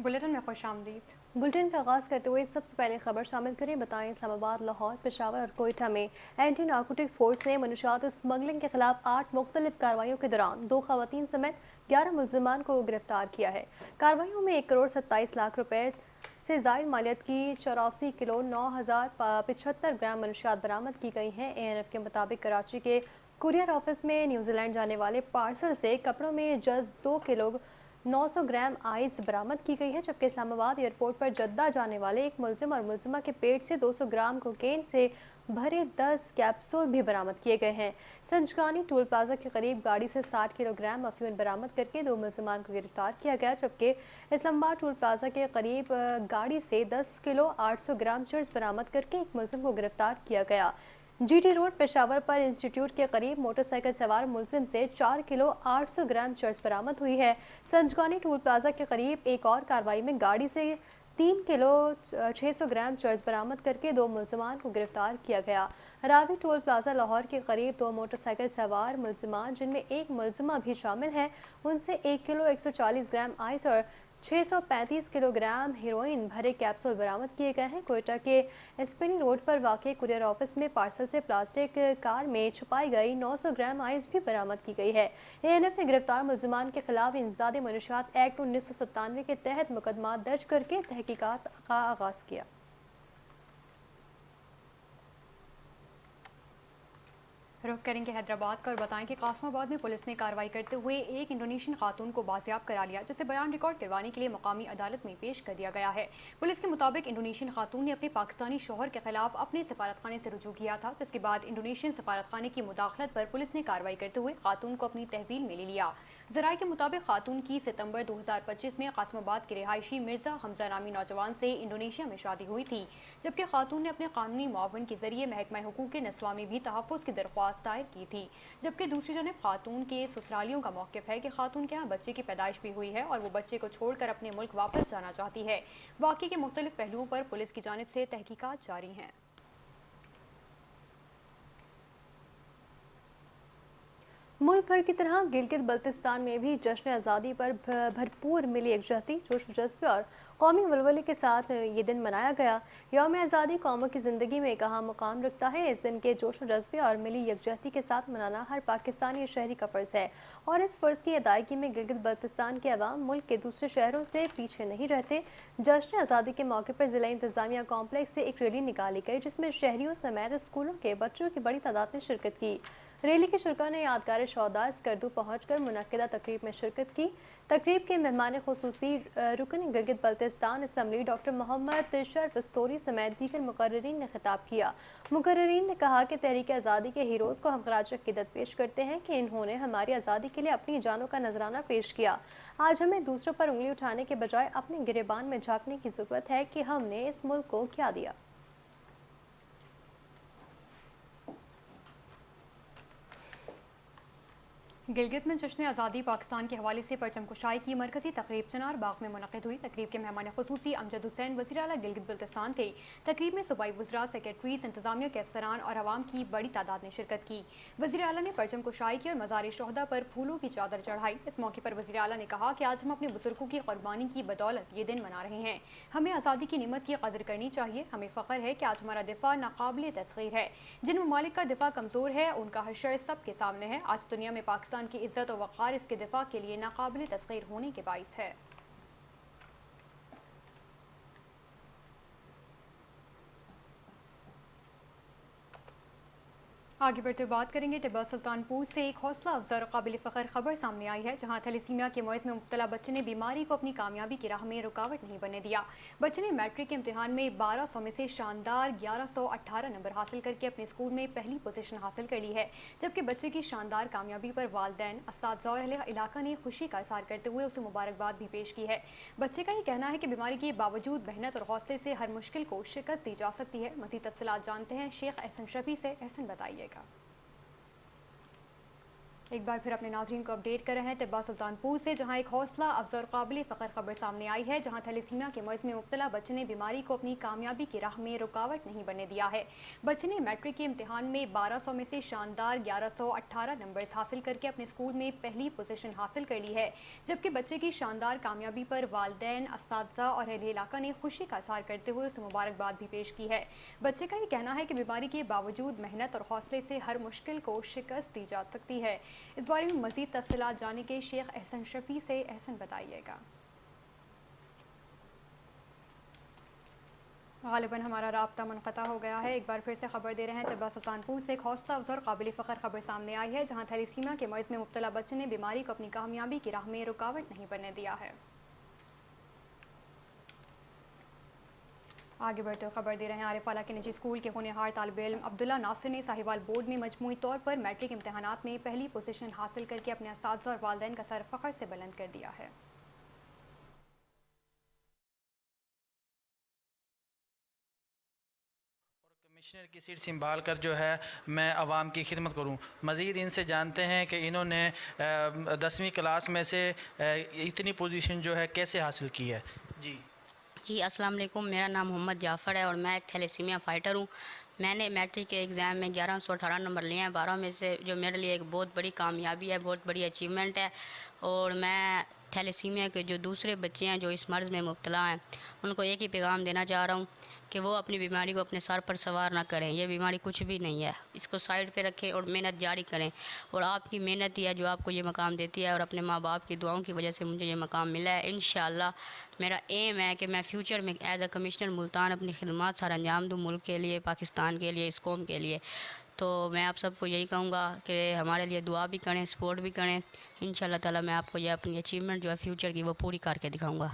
Bulletin में खुश आमदीद। बुलेटिन का आगाज़ करते हुए सबसे पहले खबर शामिल करें। बताएं, इस्लामाबाद, लाहौर, पेशावर और कोयटा में एंटी नारकोटिक्स फोर्स ने मनुष्यात स्मगलिंग के खिलाफ 8 मुख्तलिफ कार्रवाइयों के दौरान 2 खवातीन समेत 11 मुलजमान को गिरफ्तार किया है। कार्रवाइयों में 1 करोड़ 27 लाख रुपए से जायद मालियत की 84 किलो 9075 ग्राम मनशियात बरामद की गई हैं। ANF के मुताबिक कराची के कुरियर ऑफिस में न्यूजीलैंड जाने वाले पार्सल से कपड़ों में जज 2 किलो 900 ग्राम आइस बरामद की गई है, जबकि इस्लामाबाद एयरपोर्ट पर जद्दा जाने वाले एक मुलजिम और मुलजिमा के पेट से 200 ग्राम कोकेन से भरे 10 कैप्सूल भी बरामद किए गए हैं। संजगानी टोल प्लाजा के करीब गाड़ी से 60 किलोग्राम अफीम बरामद करके 2 मुलजिमान को गिरफ्तार किया गया, जबकि इस्लामाबाद टोल प्लाजा के करीब गाड़ी से 10 किलो 800 ग्राम चर्स बरामद करके एक मुलजिम को गिरफ्तार किया गया। GT रोड पेशावर पर इंस्टीट्यूट के करीब मोटरसाइकिल सवार मुलजिम से 4 किलो 800 ग्राम चर्स बरामद हुई है। संजगानी टोल प्लाजा के करीब एक और कार्रवाई में गाड़ी से 3 किलो 600 ग्राम चर्स बरामद करके 2 मुलजमान को गिरफ्तार किया गया। रावी टोल प्लाजा लाहौर के करीब 2 मोटरसाइकिल सवार मुलजमान, जिनमें एक मुलजमा भी शामिल है, उनसे 1 किलो 140 ग्राम आइस और 635 किलोग्राम हेरोइन भरे कैप्सूल बरामद किए गए हैं। कोयटा के एस्पिनी रोड पर वाक़ कुरियर ऑफिस में पार्सल से प्लास्टिक कार में छुपाई गई 900 ग्राम आइस भी बरामद की गई है। ANF ने गिरफ्तार मुलजमान के खिलाफ इंसदाद मनशियात एक्ट 1997 के तहत मुकदमा दर्ज करके तहकीकात का आगाज़ किया। रुख करेंगे हैदराबाद का और बताएं कि कासमाबाद में पुलिस ने कार्रवाई करते हुए एक इंडोनेशियन खातून को बाजियाब करा लिया, जिसे बयान रिकॉर्ड करवाने के लिए मकामी अदालत में पेश कर दिया गया है। पुलिस के मुताबिक इंडोनेशियन खातून ने अपने पाकिस्तानी शौहर के खिलाफ अपने सफारतखाने से रुजू किया था, जिसके बाद इंडोनेशियन सफारतखाने की मुदाखलत पर पुलिस ने कार्रवाई करते हुए खातून को अपनी तहवील में ले लिया। जराये के मुताबिक खातून की सितंबर 2025 में कासमाबाद के रिहायशी मिर्जा हमजा नामी नौजवान से इंडोनेशिया में शादी हुई थी, जबकि खातून ने अपने कानूनी मुआवन के जरिए महकमा हुकूक नस्वा में भी तहफ़्फ़ुज़ की दरख्वास्त दायर की थी। जबकि दूसरी जानब खातून के ससुरालियों का मौक़िफ़ है कि खातून के यहाँ बच्चे की पैदाइश भी हुई है और वो बच्चे को छोड़कर अपने मुल्क वापस जाना चाहती है। वाक़े के मुख्तलिफ पहलुओं पर पुलिस की जानिब से तहकीकात जारी हैं। मुल्क भर की तरह गिलगित बल्तिस्तान में भी जश्न आज़ादी पर भरपूर मिली यकजहती, जोश जज्बे और कौमी वलवले के साथ ये दिन मनाया गया। यौम आज़ादी कौमों की ज़िंदगी में एक अहम मुकाम रखता है। इस दिन के जोश जज्बे और मिली यकजहती के साथ मनाना हर पाकिस्तानी शहरी का फ़र्ज़ है और इस फ़र्ज़ की अदायगी में गिलगित बल्तिस्तान के अवाम मुल्क के दूसरे शहरों से पीछे नहीं रहते। जश्न आज़ादी के मौके पर ज़िला इंतज़ामिया कॉम्प्लेक्स से एक रैली निकाली गई, जिसमें शहरियों समेत स्कूलों के बच्चों की बड़ी तादाद ने शिरकत की। रैली के शुरा ने यादगार शौदा स्कर्दू पहुँच कर मुनक्किदा तकरीब में शिरकत की। तकरीब के मेहमान खुसूसी रुकन गिलगित बल्तिस्तान असम्बली डॉक्टर मोहम्मद शर्फ स्तोरी समेत दीगर मुकर्रिरीन ने खिताब किया। मुकर्रिरीन ने कहा कि तहरीक आज़ादी के हीरोज़ को हम खराज अक़ीदत पेश करते हैं कि इन्होंने हमारी आज़ादी के लिए अपनी जानों का नजराना पेश किया। आज हमें दूसरों पर उंगली उठाने के बजाय अपने गिरेबान में झांकने की ज़रूरत है कि हमने इस मुल्क को क्या दिया। गिलगित में जश्न आज़ादी पाकिस्तान के हवाले से परचम कुशाई की मरकजी तकरीब चिनार बाग में मुनक़िद हुई। तकरीब के मेहमान खुसूसी अमजद हुसैन वज़ीर आला गिलगित बल्तिस्तान थे। तकरीब में सूबाई वज़रा, सेक्रेटरीज, इंतज़ामिया के अफसरान और आवाम की बड़ी तादाद ने शिरकत की। वज़ीर आला ने परचम कुशाई की और मज़ार शहदा पर फूलों की चादर चढ़ाई। इस मौके पर वज़ीर आला ने कहा कि आज हम अपने बुजुर्गों की कुर्बानी की बदौलत ये दिन मना रहे हैं। हमें आज़ादी की निमत की कदर करनी चाहिए। हमें फ़ख्र है कि आज हमारा दिफा नाकाबिल तस्ख़ीर है। जिन ममालिक का दिफा कमज़ोर है उनका हशर सबके सामने है। आज दुनिया में पाकिस्तान की इज्जत और वक़ार इसके दिफा के लिए नाकाबिल तस्ख़ीर होने के बाइस है। आगे बढ़ते हुए बात करेंगे टिब्बा सुल्तानपुर से एक हौसला अफजा और काबिल फ़ख्र खबर सामने आई है, जहां थैलेसीमिया के मर्ज़ में मुब्तला बच्चे ने बीमारी को अपनी कामयाबी की राह में रुकावट नहीं बनने दिया। बच्चे ने मैट्रिक के इम्तिहान में 1200 में से शानदार 1118 नंबर हासिल करके अपने स्कूल में पहली पोजीशन हासिल कर ली है। जबकि बच्चे की शानदार कामयाबी पर वालिदैन, असातिज़ा और अहले इलाका ने खुशी का इज़हार करते हुए उसे मुबारकबाद भी पेश की है। बच्चे का ये कहना है कि बीमारी के बावजूद मेहनत और हौसले से हर मुश्किल को शिकस्त दी जा सकती है। मज़ीद तफसीलात जानते हैं शेख एहसन शफी से। एहसन बताइएगा। एक बार फिर अपने नाज़रीन को अपडेट कर रहे हैं तिब्बा सुल्तानपुर से, जहां एक हौसला अफजा और काबिल फ़ख्र खबर सामने आई है, जहां थैलेसीमिया के मर्ज़ में मुब्तला बच्चे ने बीमारी को अपनी कामयाबी की राह में रुकावट नहीं बनने दिया है। बच्चे ने मैट्रिक के इम्तिहान में 1200 में से शानदार 1118 नंबर्स हासिल करके अपने स्कूल में पहली पोजीशन हासिल कर ली है, जबकि बच्चे की शानदार कामयाबी पर वालिदैन, असातिज़ा और अहले इलाका ने खुशी का इज़हार करते हुए उसे मुबारकबाद भी पेश की है। बच्चे का ये कहना है कि बीमारी के बावजूद मेहनत और हौसले से हर मुश्किल को शिकस्त दी जा सकती है। इस बारे में मज़ीद तफसीलात जानने के शेख एहसन शफी से। एहसन बताइएगा। गालिबन हमारा राब्ता मुनक़ता हो गया है। एक बार फिर से खबर दे रहे हैं तिब्बा सुल्तानपुर से। एक हौसला अफजा और काबिल फ़ख्र खबर सामने आई है, जहां थैलेसीमिया के मर्ज़ में मुब्तला बच्चे ने बीमारी को अपनी कामयाबी की राह में रुकावट नहीं बनने दिया है। आगे बढ़ते हुए खबर दे रहे हैं आरिफाला के निजी स्कूल के होनहार तालिब इल्म अब्दुल्ला नासिर ने साहिवाल बोर्ड में मजमूई तौर पर मैट्रिक इम्तहानात में पहली पोजीशन हासिल करके अपने असातिज़ा और वालिदैन का सर फ़ख्र से बुलंद कर दिया है। कमिश्नर की सीट संभाल कर जो है मैं आवाम की खिदमत करूं। मज़ीद इनसे जानते हैं कि इन्होंने 10वीं क्लास में से इतनी पोजीशन जो है कैसे हासिल की है। जी अस्सलाम वालेकुम, मेरा नाम मोहम्मद जाफ़र है और मैं एक थैलेसीमिया फ़ाइटर हूँ। मैंने मैट्रिक के एग्ज़ाम में 1118 नंबर लिए हैं 12 में से, जो मेरे लिए एक बहुत बड़ी कामयाबी है, बहुत बड़ी अचीवमेंट है। और मैं थैलेसीमिया के जो दूसरे बच्चे हैं जो इस मर्ज़ में मुब्तला हैं, उनको एक ही पैगाम देना चाह रहा हूँ कि वो अपनी बीमारी को अपने सर पर सवार ना करें। ये बीमारी कुछ भी नहीं है, इसको साइड पे रखें और मेहनत जारी करें। और आपकी मेहनत ही है जो आपको ये मकाम देती है, और अपने माँ बाप की दुआओं की वजह से मुझे ये मकाम मिला है। इंशाअल्लाह मेरा एम है कि मैं फ्यूचर में एज अ कमिश्नर मुल्तान अपनी खिदमत सर अंजाम दूँ, मुल्क के लिए, पाकिस्तान के लिए, इस कौम के लिए। तो मैं आप सबको यही कहूँगा कि हमारे लिए दुआ भी करें, सपोर्ट भी करें। इंशाअल्लाह ताला मैं आपको ये अपनी अचीवमेंट जो है फ्यूचर की वो पूरी करके दिखाऊँगा।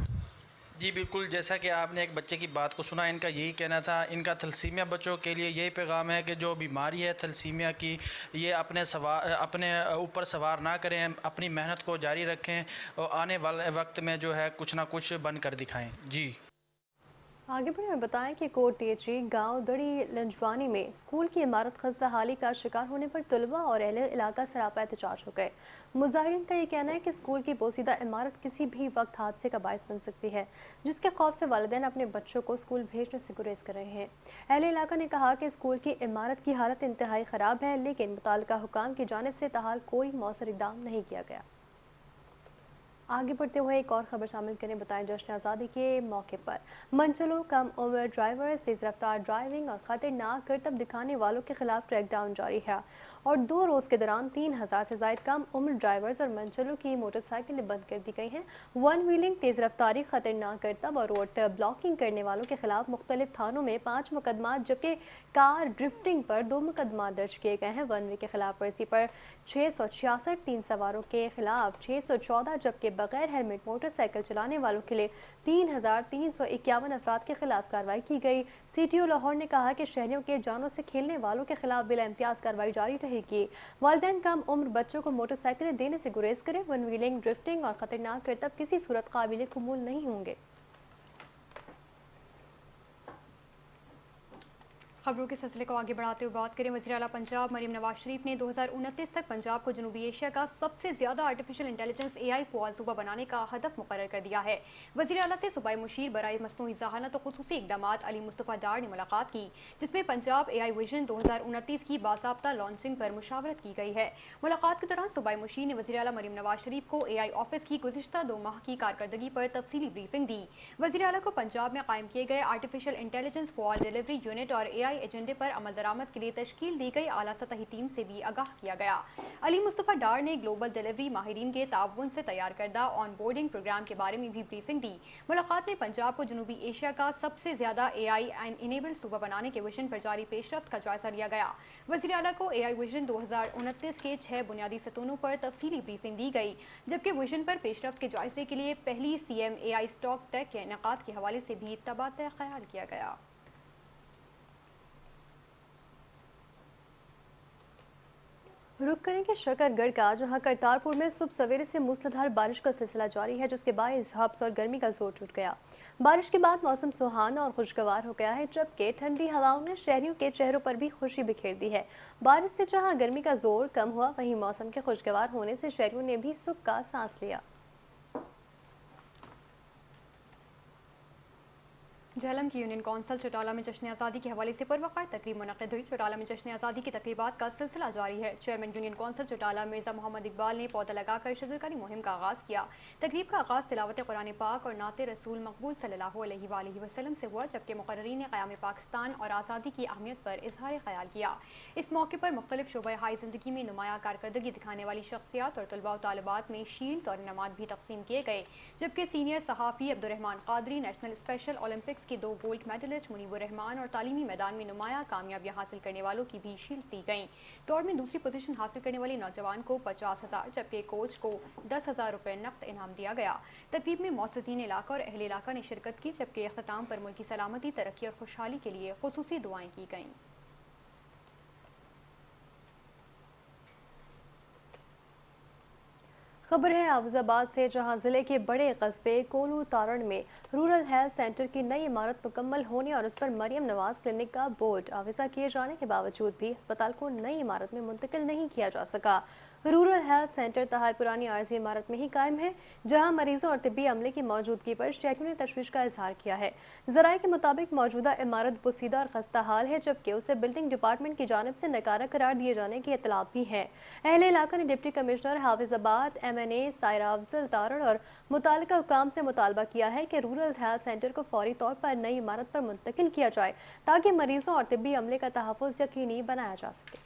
जी बिल्कुल, जैसा कि आपने एक बच्चे की बात को सुना, इनका यही कहना था, इनका थैलेसीमिया बच्चों के लिए यही पैगाम है कि जो बीमारी है थैलेसीमिया की, ये अपने ऊपर सवार ना करें, अपनी मेहनत को जारी रखें और आने वाले वक्त में जो है कुछ ना कुछ बन कर दिखाएँ। जी आगे बढ़े और बताएं कि कोट टीएचई गांव दड़ी लंजवानी में स्कूल की इमारत खस्ता हाली का शिकार होने पर तलबा और अहले इलाका सरापा एहतजाज हो गए। मुजाहिरीन का ये कहना है कि स्कूल की पोसीदा इमारत किसी भी वक्त हादसे का बायस बन सकती है, जिसके खौफ से वालिदैन अपने बच्चों को स्कूल भेजने से गुरेज कर रहे हैं। अहले इलाका ने कहा कि स्कूल की इमारत की हालत इंतहाई ख़राब है, लेकिन मुताल्लिका हुकाम की जानिब से ताहाल कोई मौसर इक़दाम नहीं किया गया। आगे बढ़ते हुए एक और खबर शामिल करें। बताएं जश्न आज़ादी के मौके पर मंचलो कम उम्र ड्राइवर्स, तेज़ रफ्तार ड्राइविंग और ख़तरनाक करतब दिखाने वालों के खिलाफ क्रैकडाउन जारी है और 2 रोज़ के दौरान 3000 से ज़ायद कम उम्र ड्राइवर्स और मंचलो की मोटरसाइकिलें बंद कर दी गई हैं। वन व्हीलिंग, तेज़ रफ्तारी, ख़तरनाक करतब और रोड ब्लॉकिंग करने वालों के खिलाफ मुख्तलिफ थानों में 5 मुकदमा, जबकि कार ड्रिफ्टिंग पर 2 मुकदमा दर्ज किए गए हैं। वन वे के खिलाफ वर्जी पर 666, 3 सवारों के खिलाफ 614, जबकि बगैर हेलमेट मोटरसाइकिल चलाने वालों के लिए 3351 अफराद के खिलाफ कार्रवाई की गई। CTO लाहौर ने कहा कि शहरियों के जानों से खेलने वालों के खिलाफ बिला इम्तियाज कार्रवाई जारी रहेगी। वालिदैन कम उम्र बच्चों को मोटरसाइकिलें देने से गुरेज करें। वन व्हीलिंग, ड्रिफ्टिंग और खतरनाक करतब किसी सूरत काबिल कबूल नहीं होंगे। खबरों के सिलसिले को आगे बढ़ाते हुए बात करें, वज़ीर आला पंजाब मरीम नवाज शरीफ ने 2029 तक पंजाब को जनूबी एशिया का सबसे ज़्यादा आर्टिफिशियल इंटेलिजेंस AI फ़ुआल सूबा बनाने का हदफ मुकर्रर कर दिया है। वज़ीर आला से सूबाई मुशीर बराए मसनूई ज़हानत और खुसूसी इक़दामात अली मुस्तफ़ा डार ने मुलाकात की, जिसमें पंजाब AI विजन 2029 की बाज़ाब्ता लॉन्चिंग पर मुशावरत की गई है। मुलाकात के दौरान सूबाई मुशीर ने वज़ीर आला मरीम नवाज शरीफ को AI ऑफिस की गुज़िश्ता 2 माह की कारकर्दगी पर तफसीली ब्रीफिंग दी। वज़ीर आला को पंजाब में कायम किए गए आर्टिफिशियल इंटेलिजेंस फ़ुआल डिलीवरी यूनिट और AI एजेंडे पर अमल दरामद के लिए तश्कील दी गई आला सतही टीम से भी आगाह किया गया। अली मुस्तफ़ा डार ने ग्लोबल डिलीवरी माहिरीन के ताउन से तैयार करदा ऑन बोर्डिंग प्रोग्राम के बारे में भी ब्रीफिंग दी। मुलाकात में पंजाब को जनूबी एशिया का सबसे ज्यादा AI इनेबल्ड सूबा बनाने के विजन पर जारी पेशरफ्त का जायजा लिया गया। वज़ीर आला को AI विजन 2029 के 6 बुनियादी सतूनों पर तफसीली ब्रीफिंग दी गई, जबकि विजन पर पेशरफ्त के जायजे के लिए पहली CM AI स्टॉक टेक के इनेकाद के हवाले से भी तबादला ख्याल किया गया। रुक करेंगे शकरगढ़ का, जहां करतारपुर में सुबह सवेरे से मूसलाधार बारिश का सिलसिला जारी है, जिसके बायस झुब्स और गर्मी का जोर टूट गया। بارش کے بعد موسم سہانا اور خوشگوار ہو گیا ہے، جبکہ ٹھنڈی ہواؤں نے شہریوں کے چہروں پر بھی خوشی بکھیر دی ہے۔ بارش سے جہاں گرمی کا زور کم ہوا، وہیں موسم کے خوشگوار ہونے سے شہریوں نے بھی سکھ کا سانس لیا۔ جہلم کی یونین کونسل چوٹالہ میں جشن آزادی کے حوالے سے پروقار تقریب منعقد ہوئی۔ چوٹالہ میں جشن آزادی کی تقریبات کا سلسلہ جاری ہے۔ Chairman union council Chautala Mirza Muhammad Iqbal نے پودا لگا کر شجرکاری مہم کا آغاز کیا۔ تقریب کا آغاز تلاوت قرآن پاک اور نعت رسول مقبول صلی اللہ علیہ وآلہ وسلم سے ہوا، جبکہ مقررین نے قیام پاکستان اور آزادی کی اہمیت پر اظہار خیال کیا۔ اس موقع پر مختلف شعبۂ ہائی زندگی میں نمایاں کارکردگی دکھانے والی شخصیات اور طلباء و طالبات میں شیلڈ اور انعامات بھی تقسیم کیے گئے، جبکہ سینئر صحافی Abdul Rehman Qadri, national special Olympics کے 2 گولڈ میڈلسٹ منیب الرحمان اور تعلیمی میدان میں نمایاں کامیابیاں حاصل کرنے والوں کی بھی شیلڈ دی گئیں۔ دوڑ میں دوسری پوزیشن حاصل کرنے والے نوجوان کو 50,000 جبکہ کوچ کو 10,000 روپے نقد انعام دیا گیا۔ تقریب میں معززین علاقہ اور اہل علاقہ نے شرکت کی، جبکہ اختتام پر ملک کی سلامتی، ترقی اور خوشحالی کے لیے خصوصی دعائیں کی گئیں۔ خبر ہے حافظ آباد سے، جہاں ضلع کے بڑے قصبے کولو تارڑ میں رورل ہیلتھ سینٹر کی نئی عمارت مکمل ہونے اور اس پر مریم نواز کلینک کا بورڈ آویزہ کیے جانے کے باوجود بھی اسپتال کو نئی عمارت میں منتقل نہیں کیا جا سکا۔ رورل ہیلتھ سینٹر تہائے پرانی عارضی عمارت میں ہی قائم ہے، جہاں مریضوں اور طبی عملے کی موجودگی پر شہریوں نے تشویش کا اظہار کیا ہے۔ ذرائع کے مطابق موجودہ عمارت بوسیدہ اور خستہ حال ہے، جبکہ اسے بلڈنگ ڈپارٹمنٹ کی جانب سے نکارہ قرار دیے جانے کی اطلاعات بھی ہیں۔ اہل علاقہ نے ڈپٹی کمشنر حافظ آباد MNA سائرہ افضل تارڑ اور متعلقہ حکام سے مطالبہ کیا ہے کہ رورل ہیلتھ سینٹر کو فوری طور پر نئی عمارت پر منتقل کیا جائے تاکہ مریضوں اور طبی عملے کا تحفظ یقینی بنایا جا سکے۔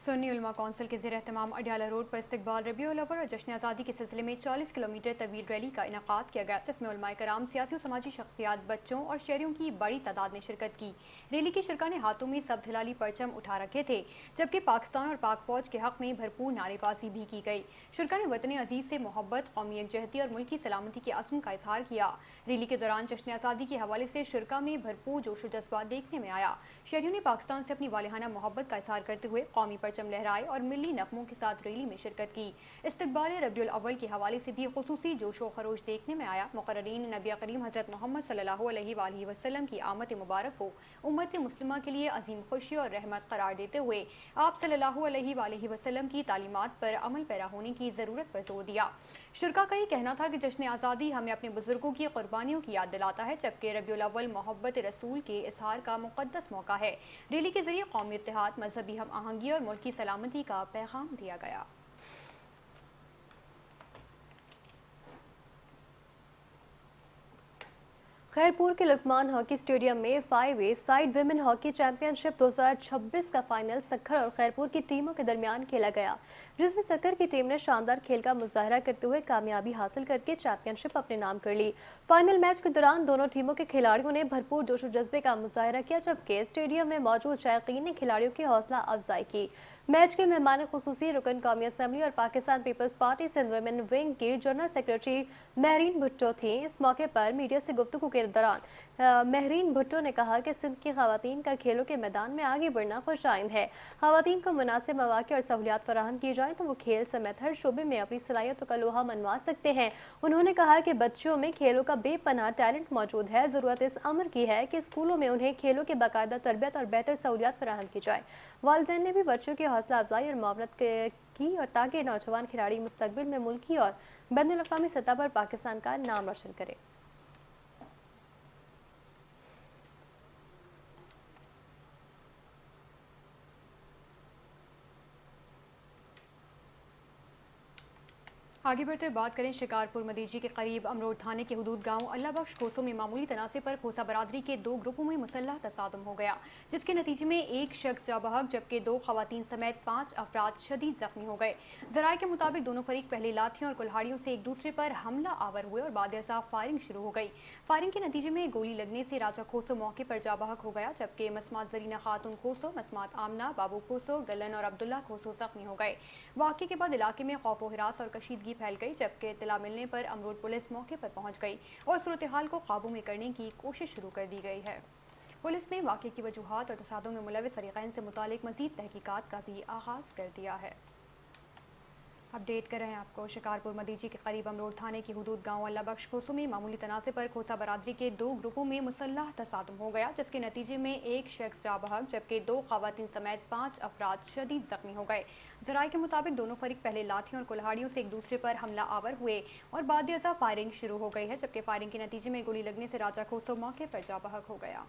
سنی علماء کونسل کے زیر اہتمام اڈیالہ روڈ پر استقبال ربیع الاول اور جشن آزادی کے سلسلے میں 40 کلومیٹر طویل ریلی کا انعقاد کیا گیا، جس میں علماء کرام، سیاسی و سماجی شخصیات، بچوں اور شہریوں کی بڑی تعداد نے شرکت کی۔ ریلی کے شرکاء نے ہاتھوں میں سبز ہلالی پرچم اٹھا رکھے تھے، جبکہ پاکستان اور پاک فوج کے حق میں بھرپور نعرے بازی بھی کی گئی۔ شرکاء نے وطن عزیز سے محبت، قومی یکجہتی اور ملک کی سلامتی کے عزم کا اظہار کیا۔ ریلی کے دوران جشن آزادی کے حوالے سے شرکاء میں بھرپور جوش و جذبہ دیکھنے میں آیا۔ شہریوں نے پاکستان سے اپنی والہانہ محبت کا اظہار کرتے ہوئے قومی پرچم لہرائے اور ملی نغموں کے ساتھ ریلی میں شرکت کی۔ استقبال ربیع الاول کے حوالے سے بھی خصوصی جوش و خروش دیکھنے میں آیا۔ مقررین نے نبی کریم حضرت محمد صلی اللہ علیہ وآلہ وسلم کی آمد مبارک کو امت مسلمہ کے لیے عظیم خوشی اور رحمت قرار دیتے ہوئے آپ صلی اللہ علیہ وآلہ وسلم کی تعلیمات پر عمل پیرا ہونے کی ضرورت پر زور دیا۔ شرکاء کا یہ کہنا تھا کہ جشن آزادی ہمیں اپنے بزرگوں کی قربانیوں کی یاد دلاتا ہے، جبکہ ربیع الاول محبت رسول کے اظہار کا مقدس موقع ہے۔ ریلی کے ذریعے قومی اتحاد، مذہبی ہم آہنگی اور ملک کی سلامتی کا پیغام دیا گیا۔ خیرپور کے لقمان ہاکی اسٹیڈیم میں 5A side women hockey champion 2026 کا فائنل سکھر اور خیرپور کی ٹیموں کے درمیان کھیلا گیا، جس میں سکھر کی ٹیم نے شاندار کھیل کا مظاہرہ کرتے ہوئے کامیابی حاصل کر کے چیمپئن شپ اپنے نام کر لی۔ فائنل میچ کے دوران دونوں ٹیموں کے کھلاڑیوں نے بھرپور جوش و جذبے کا مظاہرہ کیا، جبکہ اسٹیڈیم میں موجود شائقین نے کھلاڑیوں کی حوصلہ افزائی کی۔ میچ کے مہمان خصوصی رکن قومی اسمبلی اور پاکستان پیپلز پارٹی سندھ ویمن ونگ کی جنرل سیکریٹری مہرین بھٹو تھیں۔ اس موقع پر میڈیا سے گفتگو کے دوران مہرین بھٹو نے کہا کہ سندھ کی خواتین کا کھیلوں کے میدان میں آگے بڑھنا خوش آئند ہے۔ خواتین کو مناسب مواقع اور سہولیات فراہم کی جائیں تو وہ کھیل سمیت ہر شعبے میں اپنی صلاحیتوں کا لوہا منوا سکتے ہیں۔ انہوں نے کہا کہ بچوں میں کھیلوں کا بے پناہ ٹیلنٹ موجود ہے، ضرورت اس امر کی ہے کہ اسکولوں میں انہیں کھیلوں کے باقاعدہ تربیت اور بہتر سہولیات فراہم کی جائے۔ والدین نے بھی بچوں کی حوصلہ افزائی اور معاونت کی اور تاکہ نوجوان کھلاڑی مستقبل میں ملکی اور بین الاقوامی سطح پر پاکستان کا نام روشن کرے۔ آگے بڑھتے بات کریں شکارپور مدیجی کے قریب امروڈ تھانے کے حدود گاؤں اللہ بخش کھوسوں میں معمولی تنازع پر کھوسا برادری کے 2 گروپوں میں مسلح تصادم ہو گیا، جس کے نتیجے میں ایک شخص جاں بحق جبکہ 2 خواتین سمیت 5 افراد شدید زخمی ہو گئے۔ ذرائع کے مطابق دونوں فریق پہلے لاٹھیوں اور کلہاڑیوں سے ایک دوسرے پر حملہ آور ہوئے اور بعد ازاں فائرنگ شروع ہو گئی۔ فائرنگ کے نتیجے میں گولی لگنے سے راجہ کھوسو موقع پر جاں بحق ہو گیا، جبکہ مسمات زرینہ خاتون کھوسو، مسمات آمنہ، بابو کھوسو، گلن اور عبداللہ کھوسو زخمی ہو گئے۔ واقعے کے بعد علاقے میں خوف و ہراس اور کشیدگی پھیل گئی، جبکہ اطلاع ملنے پر امروڈ پولیس موقع پر پہنچ گئی اور صورتحال کو قابو میں کرنے کی کوشش شروع کر دی گئی ہے۔ پولیس نے واقعے کی وجوہات اور تصادم میں ملوث فریقین سے متعلق مزید تحقیقات کا بھی آغاز کر دیا ہے۔ अपडेट कर रहे हैं आपको। शिकारपुर मदीजी के करीब अमरोड थाने की हुदूद गांव अल्लाह बख्श कोसों में मामूली तनाज़े पर खोसा बरादरी के 2 ग्रुपों में मुसल्लह तसादुम हो गया, जिसके नतीजे में एक शख्स जा बहक जबकि 2 खवातीन समेत 5 अफराद शदीद जख्मी हो गए। ज़राए के मुताबिक दोनों फरीक पहले लाठियों और कुल्हाड़ियों से एक दूसरे पर हमला आवर हुए और बाद अज़ा फायरिंग शुरू हो गई है, जबकि फायरिंग के नतीजे में गोली लगने से राजा कोसों मौके पर जा बहक हो गया।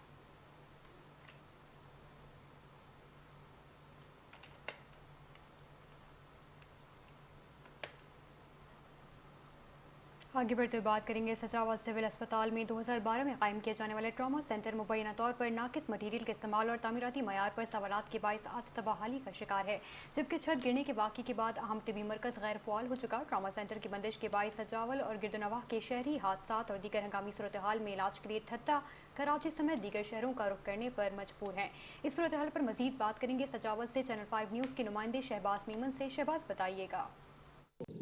आगे बढ़ते हुए बात करेंगे सजावत सिविल अस्पताल में 2012 में कायम किया जाने वाले ट्रॉमा सेंटर मुबैना तौर पर नाकिस मटीरियल के इस्तेमाल और तामीराती मयार पर सवालात के बायस आज तबाहाली का शिकार है, जबकि छत गिरने के वाक़े के बाद अहम तिबी मरकज़ गैर फ़ाल हो चुका। ट्रॉमा सेंटर की बंदिश के बायस सजावल और गिरदनवाह के शहरी हादसात और दीगर हंगामी सूरत हाल में इलाज के लिए ठट्टा कराची समेत दीगर शहरों का रुख करने पर मजबूर हैं। इस सूरत हाल पर मजीद बात करेंगे सजावत से चैनल 5 न्यूज़ के नुमाइंदे शहबाज मीमन से। शहबाज, बताइएगा।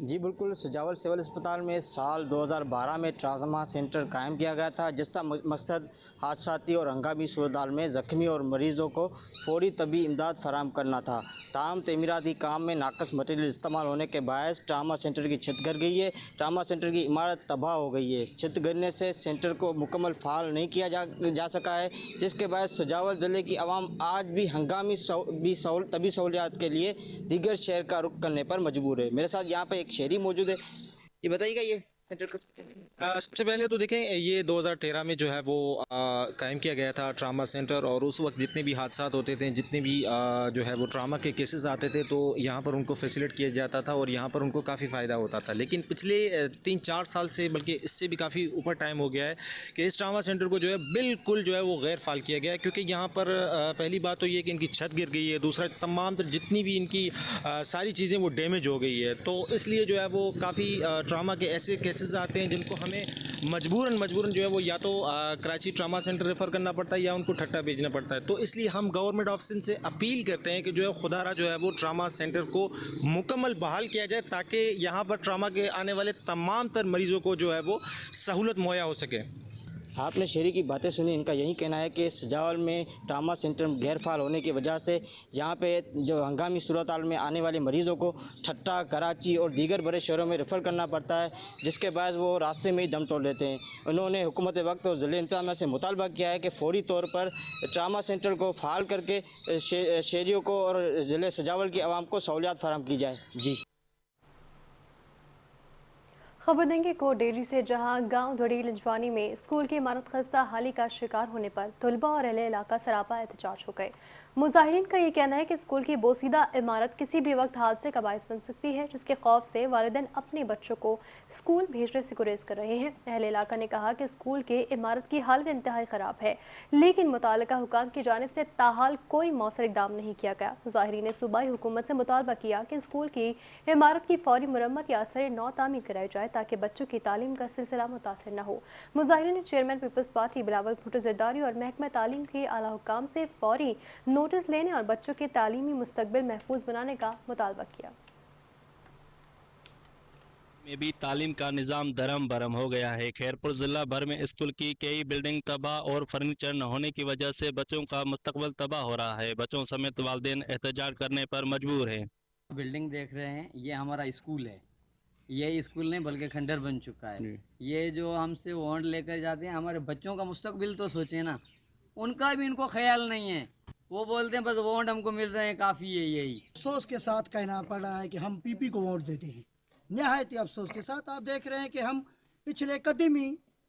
जी बिल्कुल, सजावल सिविल अस्पताल में साल 2012 में ट्रामा सेंटर कायम किया गया था, जिसका मकसद हादसाती और हंगामी सूरत में ज़ख्मी और मरीज़ों को फौरी तबी इमदाद फराहम करना था। ताहम तमीराती काम में नाकस मटीरियल इस्तेमाल होने के बायस ट्रामा सेंटर की छत गिर गई है। ट्रामा सेंटर की इमारत तबाह हो गई है। छत गिरने से सेंटर को मुकम्मल फ़ाल नहीं किया जा सका है, जिसके बायस सजावल ज़िले की आवाम आज भी हंगामी तबी सहूलियात के लिए दीगर शहर का रुख करने पर मजबूर है। मेरे साथ यहाँ पर एक शहरी मौजूद है। ये बताइएगा, ये सेंटर सबसे पहले तो देखें, ये 2013 में जो है वो कायम किया गया था ट्रामा सेंटर, और उस वक्त जितने भी हादसात होते थे, जितने भी जो है वो ट्रामा के केसेस आते थे, तो यहाँ पर उनको फैसिलिट किया जाता था और यहाँ पर उनको काफ़ी फ़ायदा होता था। लेकिन पिछले 3-4 साल से, बल्कि इससे भी काफ़ी ऊपर टाइम हो गया है कि इस ट्रामा सेंटर को जो है बिल्कुल जो है वो गैर फाल किया गया है, क्योंकि यहाँ पर पहली बात तो ये कि इनकी छत गिर गई है, दूसरा तमाम जितनी भी इनकी सारी चीज़ें वो डैमेज हो गई है। तो इसलिए जो है वो काफ़ी ट्रामा के ऐसे केसेस आते हैं जिनको हमें मजबूरन जो है वो या तो कराची ट्रामा सेंटर रेफ़र करना पड़ता है या उनको ठट्टा भेजना पड़ता है। तो इसलिए हम गवर्नमेंट ऑफिस से अपील करते हैं कि जो है खुदारा जो है वो ट्रामा सेंटर को मुकम्मल बहाल किया जाए, ताकि यहाँ पर ट्रामा के आने वाले तमाम तर मरीज़ों को जो है वो सहूलत मुहैया हो सके। आपने शहरी की बातें सुनी। इनका यही कहना है कि सजावल में ट्रामा सेंटर गैर फाल होने की वजह से यहाँ पे जो हंगामी सूरत हाल में आने वाले मरीज़ों को ठट्टा, कराची और दीगर बड़े शहरों में रेफ़र करना पड़ता है, जिसके बाद वो रास्ते में ही दम तोड़ लेते हैं। उन्होंने हुकूमत वक्त और ज़िले इंतज़ामिया से मुतालबा किया है कि फौरी तौर पर ट्रामा सेंटर को फ़ाल करके शहरियों को और ज़िले सजावल की आवाम को सहूलियात फराहम की जाए। जी, खबर देंगे कोट डेरी से, जहां गांव धड़ी लंजवानी में स्कूल की इमारत खस्ता हाली का शिकार होने पर तलबा और अहले इलाका सरापा एहतजाज हो गए। मुजाहिरीन का ये कहना है कि स्कूल की बोसीदा इमारत किसी भी वक्त हादसे का बायस बन सकती है, जिसके खौफ से वालिदैन अपने बच्चों को स्कूल भेजने से गुरेज कर रहे हैं। अहले इलाका ने कहा कि स्कूल के इमारत की हालत इंतहाई ख़राब है, लेकिन मुताल्लिका हुकाम की जानिब से ताहाल कोई मौसर इक़दाम नहीं किया गया। मुजाहिरीन ने सूबाई हुकूमत से मुतालबा किया कि स्कूल की इमारत की फौरी मुरम्मत या असर नौ तामीर कराई जाए, ताकि बच्चों की तालीम का सिलसिला मुतासर न हो। मुजाहिरीन ने चेयरमैन पीपल्स पार्टी बिलावल भुट्टो जरदारी और महकमा तालीम के आला हुकाम से फौरी नोटिस लेने और बच्चों के तालीमी मुस्तकबिल महफूज बनाने का मुतालबा किया। में भी तालीम का निज़ाम धर्म भरम हो गया है। खैरपुर ज़िला भर में स्कूल की कई बिल्डिंग तबाह और फर्नीचर न होने की वजह से बच्चों का मुस्तकबिल तबाह हो रहा है। बच्चों समेत वालिदैन एहतजाज करने पर मजबूर हैं। बिल्डिंग देख रहे हैं, ये हमारा स्कूल है। ये स्कूल नहीं बल्कि खंडर बन चुका है। ये जो हमसे वारंट लेकर जाते हैं, हमारे बच्चों का मुस्तकबिल तो सोचे ना, उनका भी इनको ख्याल नहीं है। वो बोलते हैं बस वारंट हमको मिल रहे हैं, काफ़ी है। यही अफसोस के साथ कहना पड़ रहा है कि हम पीपी को वोट देते हैं। नहायत अफसोस के साथ आप देख रहे हैं कि हम पिछले कदीमी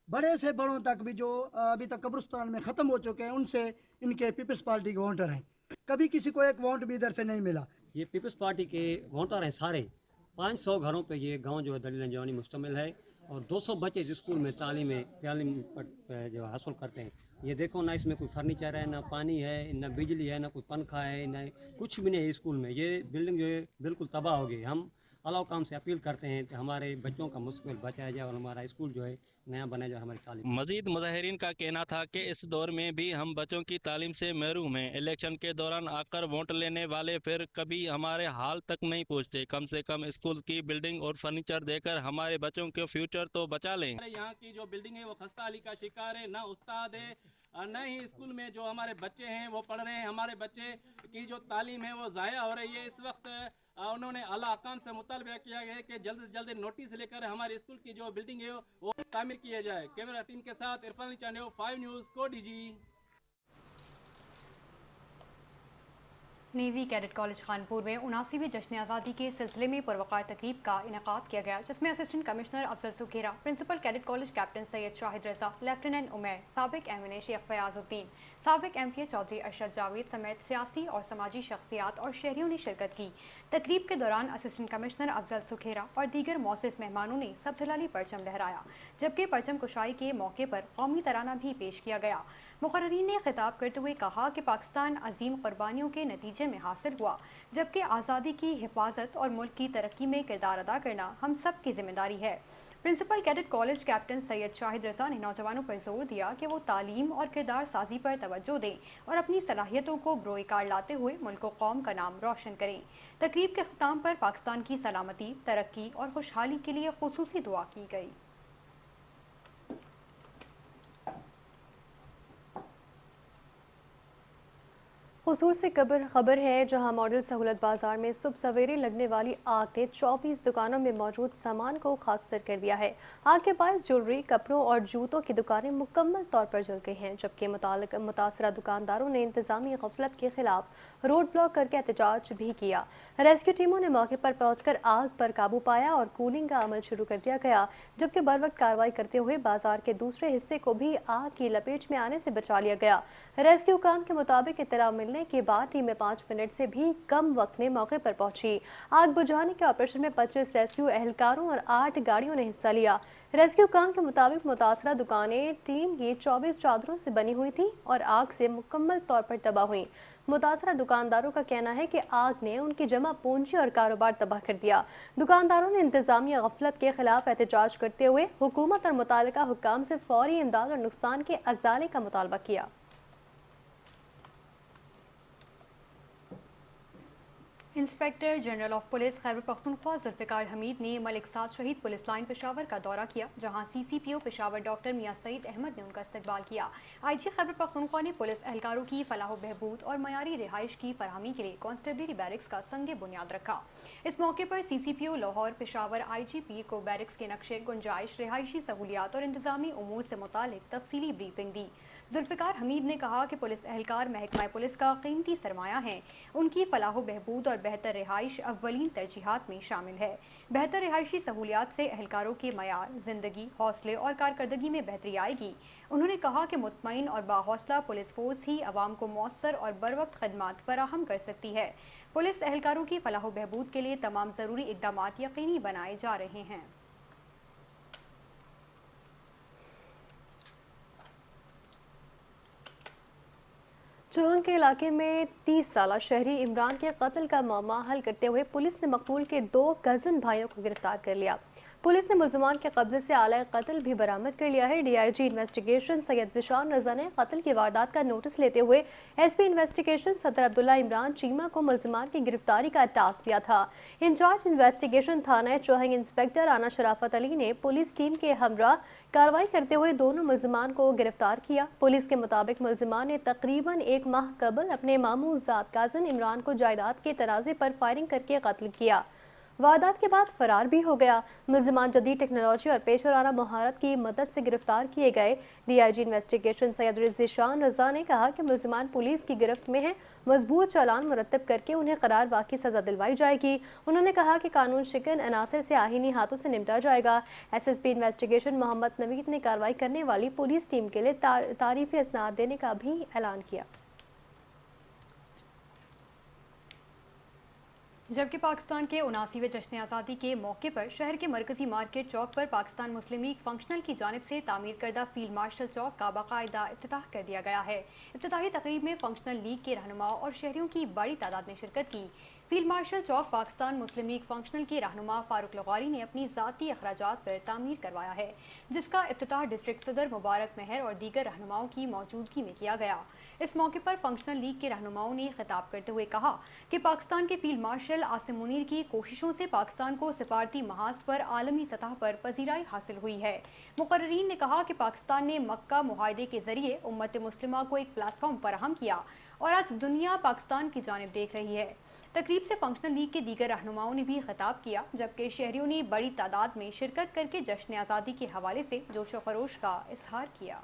बड़े से बड़ों तक भी जो अभी तक कब्रिस्तान में ख़त्म हो चुके हैं, उनसे इनके पीपल्स पार्टी के वोटर हैं। कभी किसी को एक वोट भी इधर से नहीं मिला। ये पीपल्स पार्टी के वोटर हैं सारे। 500 घरों पे ये गांव जो है दली लंजवानी मुश्तमिल है, और 200 बच्चे स्कूल में तालीम जो हासिल करते हैं। ये देखो ना, इसमें कोई फर्नीचर है, ना पानी है, ना बिजली है, ना कोई पंखा है, ना कुछ भी नहीं है स्कूल में। ये बिल्डिंग जो है बिल्कुल तबाह हो गई। हम अलाउ काम से अपील करते हैं कि हमारे बच्चों का मुस्तकबिल बचाया जाए और हमारा स्कूल जो है नया बनाया जाए हमारी तालीम। मजीद मुजाहिरीन का कहना था कि इस दौर में भी हम बच्चों की तालीम से महरूम हैं। इलेक्शन के दौरान आकर वोट लेने वाले फिर कभी हमारे हाल तक नहीं पहुँचते। कम से कम स्कूल की बिल्डिंग और फर्नीचर देकर हमारे बच्चों के फ्यूचर तो बचा लें। यहाँ की जो बिल्डिंग है वो खस्ता हाली का शिकार है, ना उस्ताद है, न ही स्कूल में जो हमारे बच्चे हैं वो पढ़ रहे हैं। हमारे बच्चे की जो तालीम है वो ज़ाया हो रही है। इस वक्त उन्होंने आला हकाम से मुतालबा किया है कि जल्द से जल्द नोटिस लेकर हमारे स्कूल की जो बिल्डिंग है वो तामीर किया जाए। कैमरा टीम के साथ इरफान चाने 5 news Kotdiji. Navy cadet college Khanpur में 79वें जश्न आज़ादी के सिलसिले में पुरवकार तकरीब का इनेकाद किया गया, जिसमें assistant commissioner Afzal Sukhera, principal cadet college captain Syed Shahid Raza, lieutenant Umair, साबिक एमएनए शेख फयाजुद्दीन, साबिक एमपीए चौधरी अरशद जावेद समेत सियासी और समाजी शख्सियात और शहरियों ने शिरकत की। तकरीब के दौरान असिस्टेंट कमिश्नर अफजल सुखेरा और दीगर मौसिस मेहमानों ने सबजलाली परचम लहराया, जबकि परचम कुशाई के मौके पर कौमी तराना भी पेश किया गया। मुकर्रीन ने खिताब करते हुए कहा कि पाकिस्तान अजीम कुर्बानियों के नतीजे में हासिल हुआ, जबकि आज़ादी की हिफाजत और मुल्क की तरक्की में किरदार अदा करना हम सब की जिम्मेदारी है। Principal cadet college captain Syed Shahid Raza ने नौजवानों पर जोर दिया कि वो तालीम और किरदार साजी पर तवज्जो दें और अपनी सलाहियतों को बरोकार लाते हुए मुल्क व कौम का नाम रोशन करें। तकरीब के ख़िताम पर पाकिस्तान की सलामती, तरक्की और खुशहाली के लिए खुसूसी दुआ की गई। हुसूर से खबर है, जहां मॉडल सहूलत बाजार में सुबह सवेरे लगने वाली आग ने 24 दुकानों में मौजूद सामान को खाकसर कर दिया है। आग के बायस ज्वेलरी, कपड़ों और जूतों की दुकानें मुकम्मल तौर पर जल गई हैं, जबकि मुतासरा दुकानदारों ने इंतजामी गफलत के खिलाफ रोड ब्लॉक करके एहतजाज भी किया। रेस्क्यू टीमों ने मौके पर पहुंचकर आग पर काबू पाया और कूलिंग का अमल शुरू कर दिया गया, जबकि बर वक्त कार्रवाई करते हुए बाजार के दूसरे हिस्से को भी आग की लपेट में आने से बचा लिया गया। रेस्क्यू काम के मुताबिक इत्तला मिलने के बाद टीमें 5 मिनट से भी कम वक्त में मौके पर पहुंची। आग बुझाने के ऑपरेशन में 25 रेस्क्यू एहलकारों और 8 गाड़ियों ने हिस्सा लिया। रेस्क्यू काम के मुताबिक मुतासरा दुकानें टीन की 24 चादरों से बनी हुई थी और आग से मुकम्मल तौर पर तबाह हुई। मुतासरा दुकानदारों का कहना है कि आग ने उनकी जमा पूंजी और कारोबार तबाह कर दिया। दुकानदारों ने इंतजामिया गफलत के खिलाफ एहतजाज करते हुए हुकूमत और मुतालिका हुक्काम से फौरी इमदाद और नुकसान के अजाले का मुतालबा किया। Inspector general of police Khyber Pakhtunkhwa Zulfiqar Hameed ने मलिक साद शहीद पुलिस लाइन पेशावर का दौरा किया, जहां CCPO पेशावर डॉक्टर मियां सईद अहमद ने उनका इस्तकबाल किया। IG खैबर पख्तूनख्वा ने पुलिस एहलकारों की फलाह बहबूद और मयारी रिहाइश की फरहमी के लिए कांस्टेबलरी बैरिक्स का संगे बुनियाद रखा। इस मौके पर CCPO लाहौर पेशावर IGP को बैरिक्स के नक्शे, गुंजाइश, रिहायशी सहूलियात और इंतजामी उमूर से मुतालिक तफसीली ब्रीफिंग दी। जुल्फिकार हमीद ने कहा कि पुलिस एहलकार महकमा पुलिस का कीमती सरमाया है, उनकी फलाह बहबूद और बेहतर रिहाइश अव्वलीन तरजीहात में शामिल है। बेहतर रिहायशी सहूलियात से एहलकारों के मयार, जिंदगी, हौसले और कारकर्दगी में बेहतरी आएगी। उन्होंने कहा कि मुतमईन और बाहौसला पुलिस फोर्स ही अवाम को मौसर और बरवक्त खदमात फराहम कर सकती है। पुलिस एहलकारों की फलाह बहबूद के लिए तमाम ज़रूरी इक़दाम यकीनी बनाए जा रहे हैं। चौहन के इलाके में 30 साला शहरी इमरान के कत्ल का मामला हल करते हुए पुलिस ने मकबूल के 2 कज़न भाइयों को गिरफ्तार कर लिया। पुलिस ने मुलजमान के कब्जे से आला कत्ल भी बरामद कर लिया है। DIG इन्वेस्टिगेशन सैयद ज़िशान रजा ने कत्ल की वारदात का नोटिस लेते हुए SP इन्वेस्टिगेशन सदर अब्दुल्ला इमरान चीमा को मुलजमान की गिरफ्तारी का टास्क दिया था। इंचार्ज इन्वेस्टिगेशन थाना चौहंग इंस्पेक्टर आना शराफत अली ने पुलिस टीम के हमरा कार्रवाई करते हुए दोनों मुलजमान को गिरफ्तार किया। पुलिस के मुताबिक मुलजमान ने तकरीबन 1 माह कबल अपने मामू ज़ात काज़न इमरान को जायदाद के तराजे पर फायरिंग करके कत्ल किया। वारदात के बाद फरार भी हो गया। मुलजमान जदीद टेक्नोलॉजी और पेश वराना महारत की मदद से गिरफ्तार किए गए। DIG इन्वेस्टिगेशन सैयद ज़िशान रजा ने कहा कि मुलजमान पुलिस की गिरफ्त में हैं, मजबूत चालान मुरतब करके उन्हें करार वाक़ई सज़ा दिलवाई जाएगी। उन्होंने कहा कि कानून शिकन अनासर से आहीनी हाथों से निपटा जाएगा। SSP इन्वेस्टिगेशन मोहम्मद नवीद ने कार्रवाई करने वाली पुलिस टीम के लिए तारीफ़ी इसनाद देने का भी ऐलान किया। जबकि पाकिस्तान के 79वें जश्न आज़ादी के मौके पर शहर के मरकजी मार्केट चौक पर पाकिस्तान मुस्लिम लीग फंक्शनल की जानिब से तामीर करदा फील्ड मार्शल चौक का बाकायदा इफ्तिताह कर दिया गया है। इफ्तिताही तकरीब में फंक्शनल लीग के रहनुमाओं और शहरियों की बड़ी तादाद ने शिरकत की। फील्ड मार्शल चौक पाकिस्तान मुस्लिम लीग फंक्शनल के रहनुमा फारूक लगारी ने अपनी ज़ाती अखराजात पर तामीर करवाया है, जिसका इफ्तिताह डिस्ट्रिक्ट सदर मुबारक महर और दीगर रहनुमाओं की मौजूदगी में किया गया। इस मौके पर फंक्शनल लीग के रहनुमाओं ने खिताब करते हुए कहा कि पाकिस्तान के फील्ड मार्शल आसिम मुनीर की कोशिशों से पाकिस्तान को सिफारती महाज पर आलमी सतह पर पजीराई हासिल हुई है। मुकर्रीन ने कहा कि पाकिस्तान ने मक्का मुआहदे के जरिए उम्मत मुस्लिमा को एक प्लेटफॉर्म फराहम किया और आज दुनिया पाकिस्तान की जानिब देख रही है। तकरीब से फंक्शनल लीग के दीगर रहनुमाओं ने भी खिताब किया, जबकि शहरियों ने बड़ी तादाद में शिरकत करके जश्न आज़ादी के हवाले से जोश व खरोश का इजहार किया।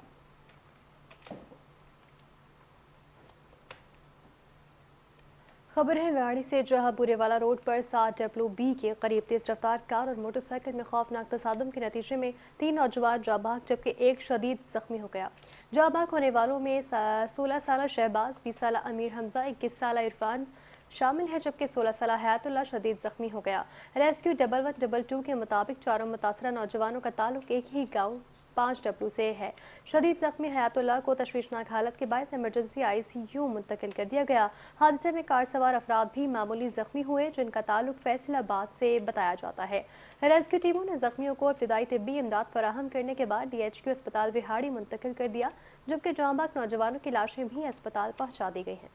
खबर है वाड़ी से, जहां बुरेवाला रोड पर 7WB के करीब तेज रफ्तार कार और मोटरसाइकिल में खौफनाक तसादुम के नतीजे में 3 नौजवान जाँ बहक जबकि एक शदीद जख्मी हो गया। जाँ बहक होने वालों में 16 साल शहबाज, 20 साल अमीर हमजा, 21 साल इरफान शामिल है, जबकि 16 साल हयातुल्लाह शदीद जख्मी हो गया। रेस्क्यू 1122 के मुताबिक चारों मुतासरा नौजवानों का ताल्लुक एक ही गाँव 5W से है। शदीद जख्मी हयातुल्लाह को तशवीशनाक हालत के बायस इमरजेंसी ICU मुंतकिल कर दिया गया। हादसे में कार सवार अफराद भी मामूली जख्मी हुए, जिनका ताल्लुक फैसलाबाद से बताया जाता है। रेस्क्यू टीमों ने जख्मियों को इब्तिदाई तिब्बी इमदाद फराहम करने के बाद DHQ अस्पताल विहाड़ी मुंतकिल कर दिया, जबकि जाँ बहक नौजवानों की लाशें भी अस्पताल पहुँचा दी गई हैं।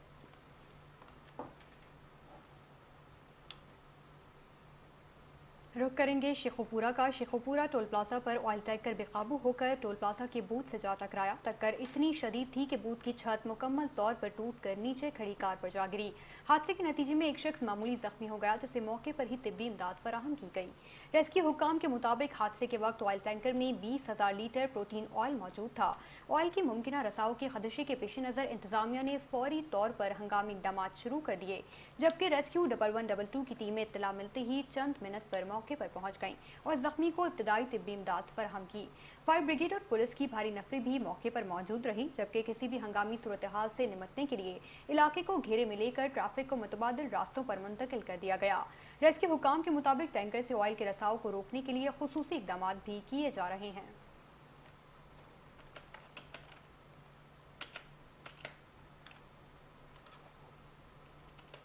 रुख करेंगे शेखोपुरा का। शेखोपुरा टोल प्लाजा पर ऑयल टैंकर बेकाबू होकर टोल प्लाजा के बूथ से जा टकराया। टक्कर इतनी शदीद थी कि बूथ की छत मुकम्मल तौर पर टूट कर नीचे खड़ी कार पर जा गिरी। हादसे के नतीजे में एक शख्स मामूली जख्मी हो गया, जिसे मौके पर ही तिब्बी इमदाद फराहम की गई। रेस्क्यू हुक्काम के मुताबिक हादसे के वक्त ऑयल टैंकर में 20,000 लीटर प्रोटीन ऑयल मौजूद था। ऑयल की मुमकिन रसाव के खदशे के पेश नज़र इंतजामिया ने फौरी तौर पर हंगामी इक़दाम शुरू कर दिए, जबकि रेस्क्यू 1122 की टीमें इत्तला मिलते ही चंद मिनट पर मौके पर पहुंच गईं और जख्मी को इब्तदाई तिब्बी इमदाद फराहम की। फायर ब्रिगेड और पुलिस की भारी नफरी भी मौके पर मौजूद रही, जबकि किसी भी हंगामी सूरत हाल से निपटने के लिए इलाके को घेरे में लेकर ट्रैफिक को मुतबादिल रास्तों पर मुंतकिल कर दिया गया। रेस्क्यू हुकाम के मुताबिक टैंकर से ऑयल के रसाव को रोकने के लिए खुसूसी इक़दाम भी किए जा रहे हैं।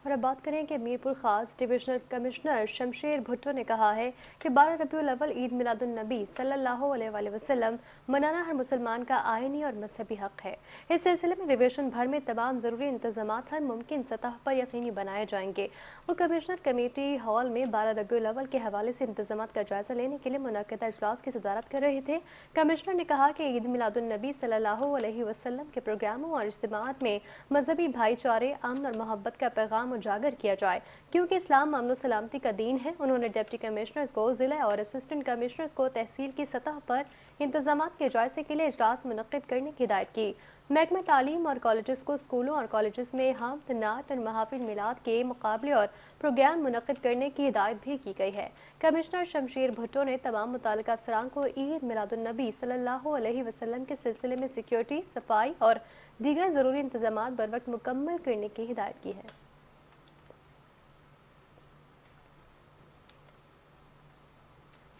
और अब बात करें कि मीरपुर खास डिविजनल कमिश्नर शमशेर भुट्टो ने कहा है कि 12 रबीउल अव्वल ईद मिलादुन नबी सल्लल्लाहु अलैहि वसल्लम मनाना हर मुसलमान का आईनी और मजहबी हक है। इस सिलसिले में डिवीजन भर में तमाम ज़रूरी इंतजामात हर मुमकिन सतह पर यकीनी बनाए जाएंगे। वो कमिश्नर कमेटी हॉल में 12 रबीउल अव्वल के हवाले से इंतजामात का जायजा लेने के लिए मुनक्किदा इजलास की सदारत कर रहे थे। कमिश्नर ने कहा कि ईद मिलादुन नबी सल्लल्लाहु अलैहि वसल्लम के प्रोग्रामों और इज्तिमाअत में मजहबी भाईचारे, अमन और मोहब्बत का पैगाम उजागर किया जाए, क्योंकि इस्लाम अमन सलामती का दीन है। उन्होंने डिप्टी कमिश्नर्स को जिला और असिस्टेंट कमिश्नर्स को तहसील की सतह पर इंतजामात के जायजे के लिए इजलास मुनक्किद करने की हिदायत की। महकमा तालीम और कॉलेजेस को स्कूलों और कॉलेजेस में हम्द, नात और महफिल मिलाद के मुकाबले और प्रोग्राम मुनक्किद करने की हिदायत भी की गई है। कमिश्नर शमशेर भुट्टो ने तमाम मुताल्लिका अफसरान को ईद मिलादुन नबी सल्लल्लाहु अलैहि वसल्लम के सिलसिले में सिक्योरिटी, सफाई और दीगर ज़रूरी इंतजामात बर वक्त मुकम्मल करने की हिदायत की है।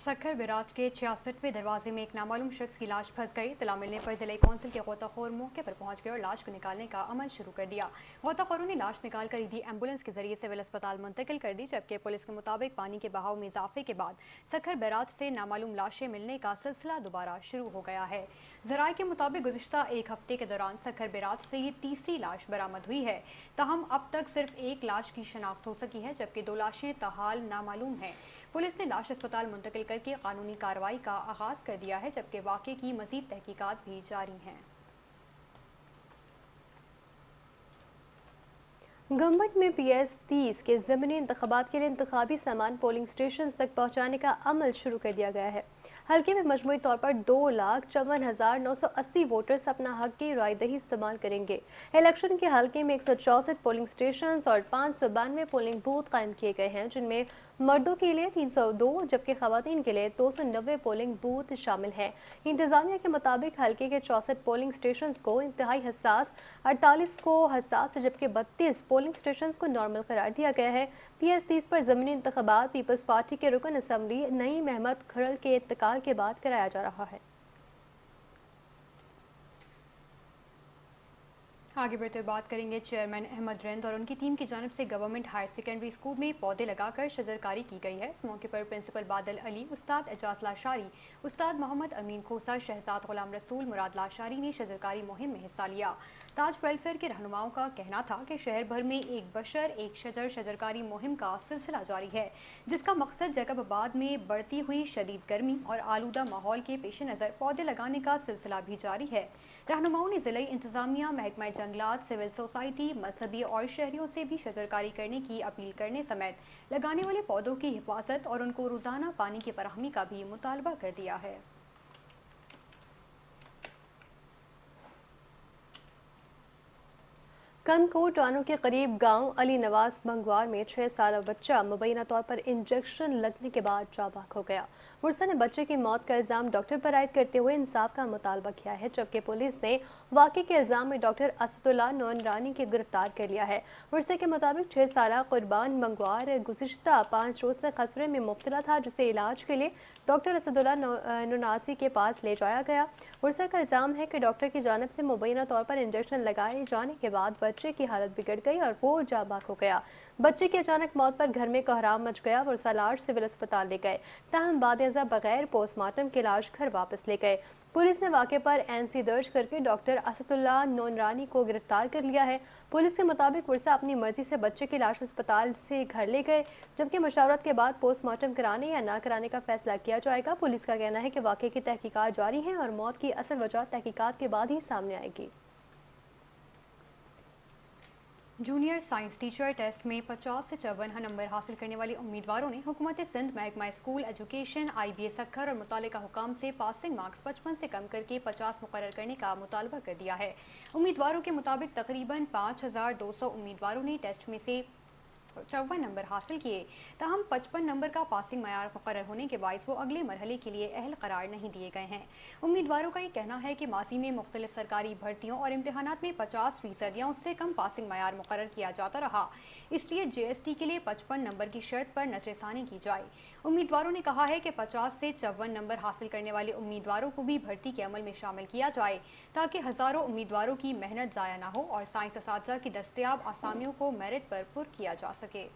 सखर बिराज के 66वें दरवाजे में एक नामालूम शख्स की लाश फंस गई। इत्तला मिलने पर जिला कौंसिल के गोताखोर मौके पर पहुंच गए और लाश को निकालने का अमल शुरू कर दिया। गोताखोरों ने लाश निकालकर ईदी एम्बुलेंस के जरिए सिविल अस्पताल मुंतकिल कर दी, जबकि पुलिस के मुताबिक पानी के बहाव में इजाफे के बाद सखर बिराज से नामालूम लाशें मिलने का सिलसिला दोबारा शुरू हो गया है। ज़राए के मुताबिक गुज़िश्ता एक हफ्ते के दौरान सखर बिराज से ये तीसरी लाश बरामद हुई है। ताहम अब तक सिर्फ एक लाश की शनाख्त हो सकी है, जबकि 2 लाशें ताहाल नामालूम हैं। पुलिस ने लाश अस्पताल मुंतकिल करके कानूनी कार्रवाई का आगाज कर दिया है, जबकि वाक़े की मज़ीद तहकीकात भी जारी हैं। गवर्नमेंट में PS 30 के ज़मीनी इंतखाबात के लिए इंतखाबी सामान पोलिंग स्टेशन तक पहुँचाने का अमल शुरू कर दिया गया है। हल्के में मजमूई तौर पर 2,54,980 वोटर्स अपना हक की रायदही इस्तेमाल करेंगे। इलेक्शन के हल्के में 164 पोलिंग स्टेशन और 592 पोलिंग बूथ कायम किए गए हैं, जिनमें मर्दों के लिए 302 जबकि खवातीन के लिए 290 पोलिंग बूथ शामिल हैं। इंतजामिया के मुताबिक हल्के के 64 पोलिंग स्टेशन को इंतहाई हसास, 48 को हसास जबकि 32 पोलिंग स्टेशन को नॉर्मल करार दिया गया है। PS 30 पर ज़मीनी इंतखाबात पीपल्स पार्टी के रुकन असम्बली नईम अहमद खरल के इंतकाल के बाद कराया जा रहा है। आगे बढ़ते बात करेंगे चेयरमैन अहमद रंद और उनकी टीम की जानिब से गवर्नमेंट हायर सेकेंडरी स्कूल में पौधे लगाकर शजरकारी की गई है। इस मौके पर प्रिंसिपल बादल अली, उस्ताद एजाज लाशारी, उस्ताद मोहम्मद अमीन खोसा, शहजाद गुलाम रसूल, मुराद लाशारी ने शजरकारी मुहिम में हिस्सा लिया। ताज वेलफेयर के रहनुमाओं का कहना था कि शहर भर में एक बशर एक शजर शजरकारी मुहिम का सिलसिला जारी है, जिसका मकसद जैकबाबाद में बढ़ती हुई शदीद गर्मी और आलूदा माहौल के पेश नज़र पौधे लगाने का सिलसिला भी जारी है। रहनुमाओं ने ज़िले इंतज़ामिया, महकमा जंगलात, सिविल सोसाइटी, मजहबी और शहरियों से भी शजरकारी करने की अपील करने समेत लगाने वाले पौधों की हिफाजत और उनको रोज़ाना पानी की फराहमी का भी मुतालबा कर दिया है। कनकोट रानों के करीब गांव अली नवाज मंगवार में 6 साल बच्चा मुबैना तौर पर इंजेक्शन लगने के बाद जाबाक हो गया। मुरसा ने बच्चे की मौत का इल्ज़ाम डॉक्टर पर आयद करते हुए इंसाफ का मुतालबा किया है, जबकि पुलिस ने वाक़े के इल्ज़ाम में डॉक्टर असदुल्ला नौनरानी को गिरफ्तार कर लिया है। मुरसा के मुताबिक 6 साल कुर्बान मंगवार गुज़िश्ता 5 रोज़ से खसरे में मुब्तला था, जिसे इलाज के लिए डॉक्टर असदुल्ला नौनासी के पास ले जाया गया। मुरसा का इल्ज़ाम है कि डॉक्टर की जानिब से मुबैना तौर पर इंजेक्शन लगाए जाने के बाद बच्चे की हालत बिगड़ गई और वो जाबाक हो गया। बच्चे की अचानक मौत पर घर में कोहराम मच गया। मुरसा लाश सिविल अस्पताल ले गए, ताहम बादअज़ा बगैर पोस्टमार्टम के लाश घर वापस ले गए। पुलिस ने वाक़े पर एनसी दर्ज करके डॉक्टर असदुल्ला नौनरानी को गिरफ्तार कर लिया है। पुलिस के मुताबिक मुरसा अपनी मर्जी से बच्चे की लाश अस्पताल से घर ले गए, जबकि मशावरत के बाद पोस्टमार्टम कराने या ना कराने का फैसला किया जाएगा। पुलिस का कहना है कि वाक़े की तहकीकात जारी हैं और मौत की असल वजह तहकीकात के बाद ही सामने आएगी। जूनियर साइंस टीचर टेस्ट में 50 से 54 नंबर हासिल करने वाले उम्मीदवारों ने हुकूमत सिंध, महकमा स्कूल एजुकेशन, IBA सक्खर और मुतालिका हुकाम से पासिंग मार्क्स 55 से कम करके 50 मुकर्रर करने का मुतालबा कर दिया है। उम्मीदवारों के मुताबिक तकरीबन 5200 उम्मीदवारों ने टेस्ट में से 54 नंबर हासिल किए, ताहम 55 नंबर का पासिंग मयार मुकर्रर होने के बायस वो अगले मरहले के लिए अहल करार नहीं दिए गए हैं। उम्मीदवारों का ये कहना है कि माजी में मुख्तलिफ सरकारी भर्तियों और इम्तहानात में 50% या उससे कम पासिंग मयार मुकर्रर किया जाता रहा, इसलिए JST के लिए 55 नंबर की शर्त पर नजरसानी की जाए। उम्मीदवारों ने कहा है कि 50 से 54 नंबर हासिल करने वाले उम्मीदवारों को भी भर्ती के अमल में शामिल किया जाए, ताकि हज़ारों उम्मीदवारों की मेहनत ज़ाया ना हो और साइंस असातिज़ा की दस्तयाब आसामियों को मेरिट पर पुर किया जा सके।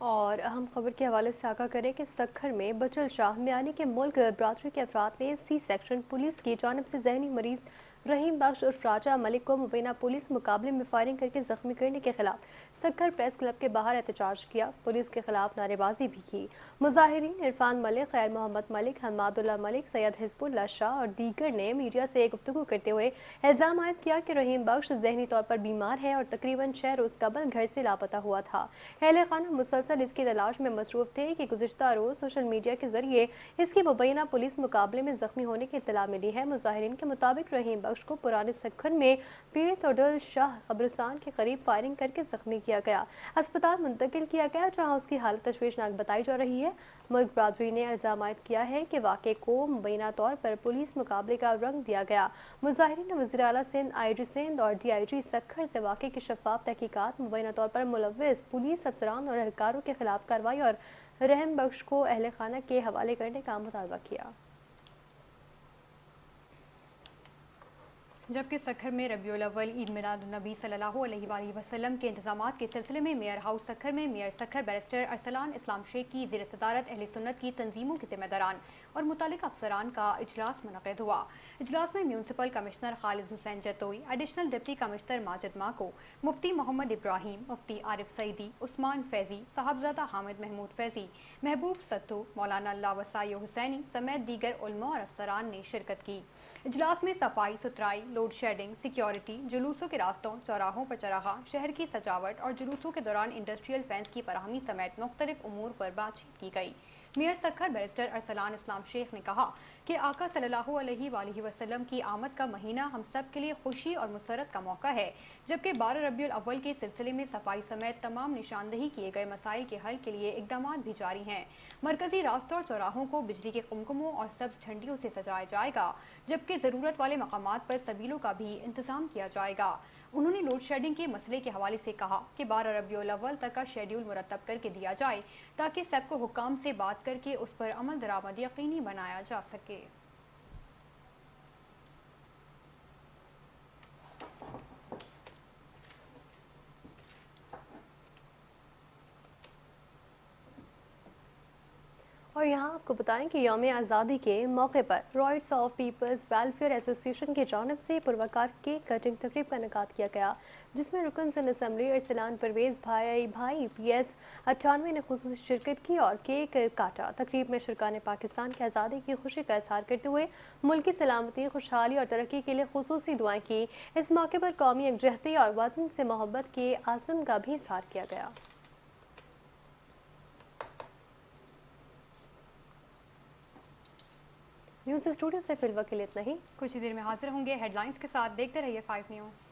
और अहम खबर के हवाले से आगाह करें कि सक्खर में बचल शाह मियानी के मुल्क बरादरी के अफराद ने C सेक्शन पुलिस की जानिब से जहनी मरीज रहीम बख्श उर्फ राजा मलिक को मुबैना पुलिस मुकाबले में फायरिंग करके जख्मी करने के खिलाफ सक्खर प्रेस क्लब के बाहर एहतजाज किया। पुलिस के खिलाफ नारेबाजी भी की। मुजाहिरीन इरफान मलिक, खैर मोहम्मद मलिक, हमादुल्ला मलिक, सैयद हिजबुल्लाह शाह और दीगर ने मीडिया से गुफ्तगू करते हुए इल्ज़ाम आयद किया कि रहीम बख्श जहनी तौर पर बीमार है और तकरीबन 6 रोज़ कबल घर से लापता हुआ था। अहले खाना मुसलसल इसकी तलाश में मसरूफ थे कि गुज़िश्ता रोज़ सोशल मीडिया के जरिए इसकी मुबैना पुलिस मुकाबले में जख्मी होने की इत्तला मिली है। मुजाहिरीन के मुताबिक रहीम बख्श को पुराने सक्खर में पीर तोडल शाह कब्रिस्तान के करीब फायरिंग करके जख्मी किया गया, अस्पताल मुंतकिल किया गया, जहां उसकी हालत तशवीशनाक बताई जा रही है। मुल्क बरादरी ने इल्ज़ाम आयद किया है कि वाक़े को मुबैना तौर पर पुलिस मुकाबले का रंग दिया गया। मुजाहिरीन ने वज़ीर आला सिंध, IG सिंध और DIG सक्खर से वाक़े की शफाफ तहकीकात, मुबैना तौर पर मुलव्विस पुलिस अफसरान और एहलकारों के खिलाफ कार्रवाई और रहम बख्श को अहले खाना के हवाले करने का मुतालबा किया। जबकि सक्खर में रबीउल अव्वल ईद मिलादुन्नबी सल्लल्लाहु अलैहि वसल्लम के इंतजामात के सिलसिले में मेयर हाउस सक्खर में मेयर सक्खर बैरिस्टर अरसलान इस्लाम शेख की ज़ेर सदारत अहले सुन्नत की तंजीमों के ज़िम्मेदारान और मुतालिका अफसरान का इजलास मुनक़िद हुआ। इजलास में municipal commissioner Khalid Hussain Jatoi, additional deputy commissioner Majid Mako, Mufti Mohammad Ibrahim, Mufti Arif Saeedi, Usman Faizi, Sahibzada Hamid Mahmood Faizi, Mehboob Sattu, मौलाना लावसाई हुसैनी समेत दीगर उलमा और अफसरान ने शिरकत की। इजलास में सफाई सुथराई, लोड शेडिंग, सिक्योरिटी, जुलूसों के रास्तों, चौराहों पर चरागा, शहर की सजावट और जुलूसों के दौरान इंडस्ट्रियल फैंस की फराहमी समेत मुख्तलिफ उमूर पर बातचीत की गई। मेयर सक्खर बैरिस्टर अरसलान इस्लाम शेख ने कहा कि आका सल्लल्लाहु अलैहि वसल्लम की आमद का महीना हम सब के लिए खुशी और मुसरत का मौका है, जबकि 12 रबीउल अव्वल के सिलसिले में सफाई समेत तमाम निशानदही किए गए मसाइल के हल के लिए इकदाम भी जारी हैं। मरकजी रास्तों और चौराहों को बिजली के कुमकुमों और सब्ज झंडियों से सजाया जाएगा, जबकि ज़रूरत वाले मकामात पर सबीलों का भी इंतजाम किया जाएगा। उन्होंने लोड शेडिंग के मसले के हवाले से कहा कि 12 रबीउल अव्वल तक का शेड्यूल मुरतब करके दिया जाए, ताकि सबको हुक्काम से बात करके उस पर अमल दरामद यकीनी बनाया जा सके। और और यहाँ आपको बताएं कि यौम आज़ादी के मौके पर rights of peoples welfare association की जानिब से पुरवकार केक कटिंग तकरीब का इनेकाद किया गया, जिसमें रुकन ज़िला असम्बली अरसलान परवेज़ भाई PS 98 ने खुसूसी शिरकत की और केक काटा। तकरीब में शुरकाने पाकिस्तान की आज़ादी की खुशी का इजहार करते हुए मुल्क की सलामती, खुशहाली और तरक्की के लिए खुसूसी दुआएं की। इस मौके पर कौमी यकजहती और वतन से मोहब्बत के आज़म का भी इजहार किया गया। न्यूज़ स्टूडियो से फिलहाल के लिए इतना ही। कुछ ही देर में हाजिर होंगे हेडलाइंस के साथ। देखते रहिए 5 न्यूज़।